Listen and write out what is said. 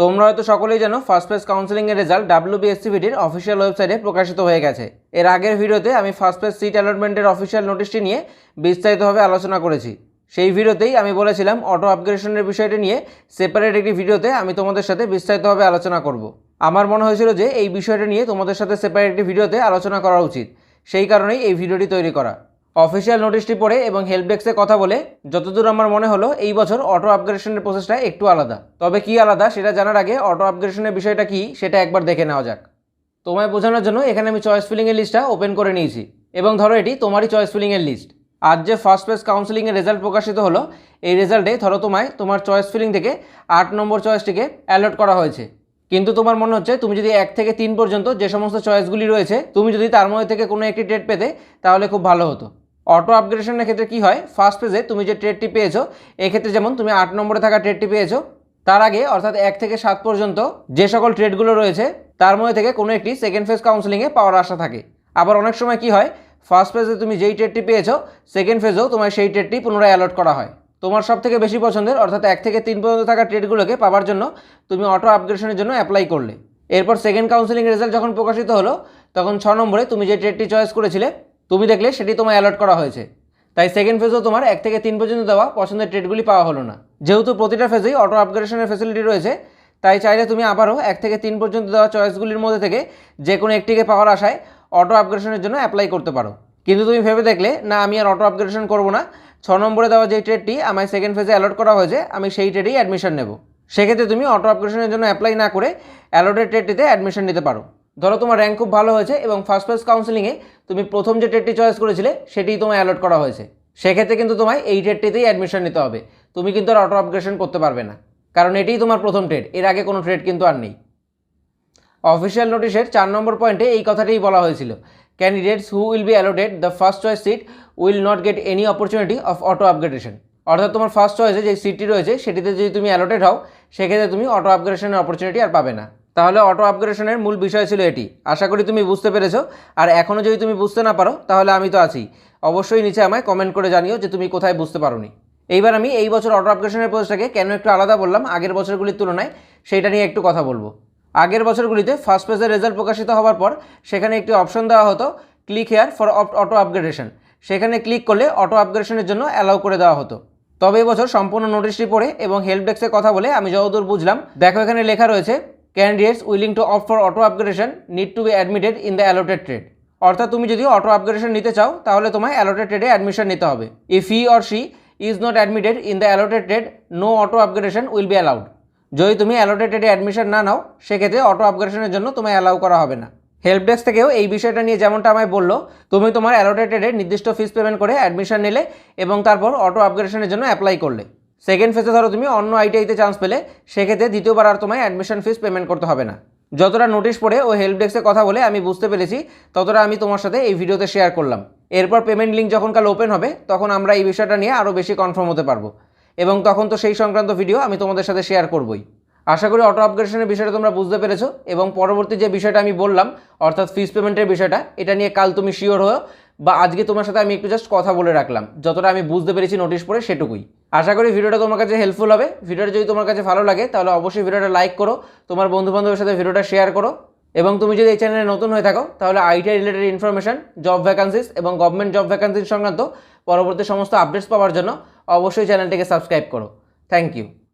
তোমরা হয়তো সকলেই জানো ফার্স্ট ফেজ কাউন্সেলিংয়ের রেজাল্ট WBSCVTর অফিসিয়াল ওয়েবসাইটে প্রকাশিত হয়ে গেছে। এর আগের ভিডিওতে আমি ফার্স্ট ফেজ সিট অ্যালটমেন্টের অফিসিয়াল নোটিশটি নিয়ে বিস্তারিতভাবে আলোচনা করেছি। সেই ভিডিওতেই আমি বলেছিলাম অটো আপগ্রেডেশনের বিষয়টি নিয়ে সেপারেট একটি ভিডিওতে আমি তোমাদের সাথে বিস্তারিতভাবে আলোচনা করব। আমার মনে হয়েছিল যে এই বিষয়টা নিয়ে তোমাদের সাথে সেপারেট একটি ভিডিওতে আলোচনা করা উচিত, সেই কারণেই এই ভিডিওটি তৈরি করা। অফিসিয়াল নোটিশটি পড়ে এবং হেল্প ডেস্কে কথা বলে যতদূর আমার মনে হলো এই বছর অটো আপগ্রেডেশনের প্রসেসটা একটু আলাদা। তবে কি আলাদা সেটা জানার আগে অটো আপগ্রেডেশনের বিষয়টা কি সেটা একবার দেখে নেওয়া যাক। তোমায় বোঝানোর জন্য এখানে আমি চয়েস ফিলিংয়ের লিস্টটা ওপেন করে নিয়েছি এবং ধরো এটি তোমারই চয়েস ফিলিংয়ের লিস্ট। আজ যে ফার্স্ট ফেজ কাউন্সেলিংয়ের রেজাল্ট প্রকাশিত হলো, এই রেজাল্টে ধরো তোমার চয়েস ফিলিং থেকে 8 নম্বর চয়েসটিকে অ্যালট করা হয়েছে। কিন্তু তোমার মনে হচ্ছে তুমি যদি 1 থেকে 3 পর্যন্ত যে সমস্ত চয়েসগুলি রয়েছে তুমি যদি তার মধ্যে থেকে কোনো একটি ট্রেড পেতে তাহলে খুব ভালো হতো। অটো আপগ্রেডেশনের ক্ষেত্রে কি হয়, ফার্স্ট পেজে তুমি যে ট্রেডটি পেয়েছো এক্ষেত্রে যেমন তুমি 8 নম্বরে থাকা ট্রেডটি পেয়েছো, তার আগে অর্থাৎ 1 থেকে 7 পর্যন্ত যে সকল ট্রেডগুলো রয়েছে তার মধ্যে থেকে কোনো একটি সেকেন্ড ফেজ কাউন্সেলিংয়ে পাওয়ার আশা থাকে। আবার অনেক সময় কি হয়, ফার্স্ট ফেজে তুমি যেই ট্রেডটি পেয়েছো সেকেন্ড ফেজেও তোমার সেই ট্রেডটি পুনরায় অ্যালট করা হয়। তোমার সব থেকে বেশি পছন্দের অর্থাৎ 1 থেকে 3 পর্যন্ত থাকা ট্রেডগুলোকে পাওয়ার জন্য তুমি অটো আপগ্রেডেশনের জন্য অ্যাপ্লাই করলে। এরপর সেকেন্ড কাউন্সেলিং রেজাল্ট যখন প্রকাশিত হলো তখন 6 নম্বরে তুমি যে ট্রেডটি চয়েস করেছিলে তুমি দেখলে সেটি তোমায় অ্যালট করা হয়েছে। তাই সেকেন্ড ফেজেও তোমার 1 থেকে 3 পর্যন্ত দেওয়া পছন্দের ট্রেডগুলি পাওয়া হলো না। যেহেতু প্রতিটা ফেজেই অটো আপগ্রেডেশনের ফ্যাসিলিটি রয়েছে, তাই চাইলে তুমি আবারও 1 থেকে 3 পর্যন্ত দেওয়া চয়েসগুলির মধ্যে থেকে যে কোনো একটিকে পাওয়ার আশায় অটো আপগ্রেডেশনের জন্য অ্যাপ্লাই করতে পারো। কিন্তু তুমি ভেবে দেখলে না, আমি আর অটো আপগ্রেডেশন করবো না, 6 নম্বরে দেওয়া যে ট্রেডটি আমায় সেকেন্ড ফেজে অ্যালট করা হয়েছে আমি সেই ট্রেডেই অ্যাডমিশন নেব। সেক্ষেত্রে তুমি অটো আপগ্রেডেশনের জন্য অ্যাপ্লাই না করে অ্যালটেড ট্রেডটিতে অ্যাডমিশন নিতে পারো। ধরো তোমার র্যাঙ্ক খুব ভালো হয়েছে এবং ফার্স্ট ফেজ কাউন্সেলিংয়ে তুমি প্রথম যে ট্রেডটি চয়েস করেছিলে সেটিই তোমায় অ্যালট করা হয়েছে। সেক্ষেত্রে কিন্তু তোমায় এই ট্রেডটিতেই অ্যাডমিশন নিতে হবে, তুমি কিন্তু আর অটো আপগ্রেডেশন করতে পারবে না, কারণ এটিই তোমার প্রথম ট্রেড, এর আগে কোনো ট্রেড কিন্তু আর নেই। অফিসিয়াল নোটিশের 4 নম্বর পয়েন্টে এই কথাটাই বলা হয়েছিল, candidates who will be allotted the first choice seat will not get any opportunity of auto upgradation. অর্থাৎ তোমার ফার্স্ট চয়েসে যে সিটটি রয়েছে সেটিতে যদি তুমি অ্যালোটেড হও সেক্ষেত্রে তুমি অটো আপগ্রেডেশনের অপরচুনিটি আর পাবে না। তাহলে অটো আপগ্রেডেশনের মূল বিষয় ছিল এটি। আশা করি তুমি বুঝতে পেরেছো। আর এখনও যদি তুমি বুঝতে না পারো তাহলে আমি তো আছি, অবশ্যই নিচে আমায় কমেন্ট করে জানিও যে তুমি কোথায় বুঝতে পারোনি। এইবার আমি এই বছর অটো আপগ্রেডেশনের প্রসেসটাকে কেন একটু আলাদা বললাম আগের বছরগুলির তুলনায় সেইটা নিয়ে একটু কথা বলবো। আগের বছরগুলিতে ফার্স্ট পেজের রেজাল্ট প্রকাশিত হওয়ার পর সেখানে একটি অপশন দেওয়া হতো click here for auto upgradation. সেখানে ক্লিক করলে অটো আপগ্রেডেশনের জন্য অ্যালাউ করে দেওয়া হতো। তবে এবছর সম্পূর্ণ নোটিশটি পড়ে এবং হেল্প ডেস্কে কথা বলে আমি যতদূর বুঝলাম, দেখো এখানে লেখা রয়েছে candidates willing to opt for auto upgradation need to be admitted in the allotted trade. অর্থাৎ তুমি যদি অটো আপগ্রেডেশন নিতে চাও তাহলে তোমায় অ্যালোটেড ট্রেডে অ্যাডমিশন নিতে হবে। If he or she is not admitted in the allotted trade no auto upgradation will be allowed. যদি তুমি অ্যালোটেড ট্রেডে অ্যাডমিশন না নাও সেক্ষেত্রে অটো আপগ্রেডেশনের জন্য তোমায় অ্যালাউ করা হবে না। হেল্প ডেস্ক থেকেও এই বিষয়টা নিয়ে যেমনটা আমায় বললো, তুমি তোমার অ্যালোটেড ট্রেডে নির্দিষ্ট ফিস পেমেন্ট করে অ্যাডমিশন নিলে এবং তারপর অটো আপগ্রেডেশনের জন্য অ্যাপ্লাই করলে। সেকেন্ড ফেজে ধরো তুমি অন্য আইটিআইতে চান্স পেলে সেক্ষেত্রে দ্বিতীয়বার আর তোমায় অ্যাডমিশন ফিস পেমেন্ট করতে হবে না। যতটা নোটিশ পড়ে ও হেল্প ডেস্কে কথা বলে আমি বুঝতে পেরেছি ততটা আমি তোমার সাথে এই ভিডিওতে শেয়ার করলাম। এরপর পেমেন্ট লিঙ্ক যখন কাল ওপেন হবে তখন আমরা এই বিষয়টা নিয়ে আরও বেশি কনফার্ম হতে পারবো এবং তখন তো সেই সংক্রান্ত ভিডিও আমি তোমাদের সাথে শেয়ার করবই। আশা করি অটো আপগ্রেডেশনের বিষয়টা তোমরা বুঝতে পেরেছো এবং পরবর্তী যে বিষয়টা আমি বললাম অর্থাৎ ফিস পেমেন্টের বিষয়টা, এটা নিয়ে কাল তুমি শিওর হও বা আজকে তোমার সাথে আমি একটু জাস্ট কথা বলে রাখলাম, যতটা আমি বুঝতে পেরেছি নোটিশ পড়ে সেটুকুই। আশা করি ভিডিওটা তোমার কাছে হেল্পফুল হবে। ভিডিওটা যদি তোমার কাছে ভালো লাগে তাহলে অবশ্যই ভিডিওটা লাইক করো, তোমার বন্ধুবান্ধবের সাথে ভিডিওটা শেয়ার করো এবং তুমি যদি এই চ্যানেলে নতুন হয়ে থাকো তাহলে ITI related information, job vacancies এবং গভর্নমেন্ট জব ভ্যাকান্সিস সংক্রান্ত পরবর্তী সমস্ত আপডেটস পাওয়ার জন্য অবশ্যই চ্যানেলটিকে সাবস্ক্রাইব করো। Thank you.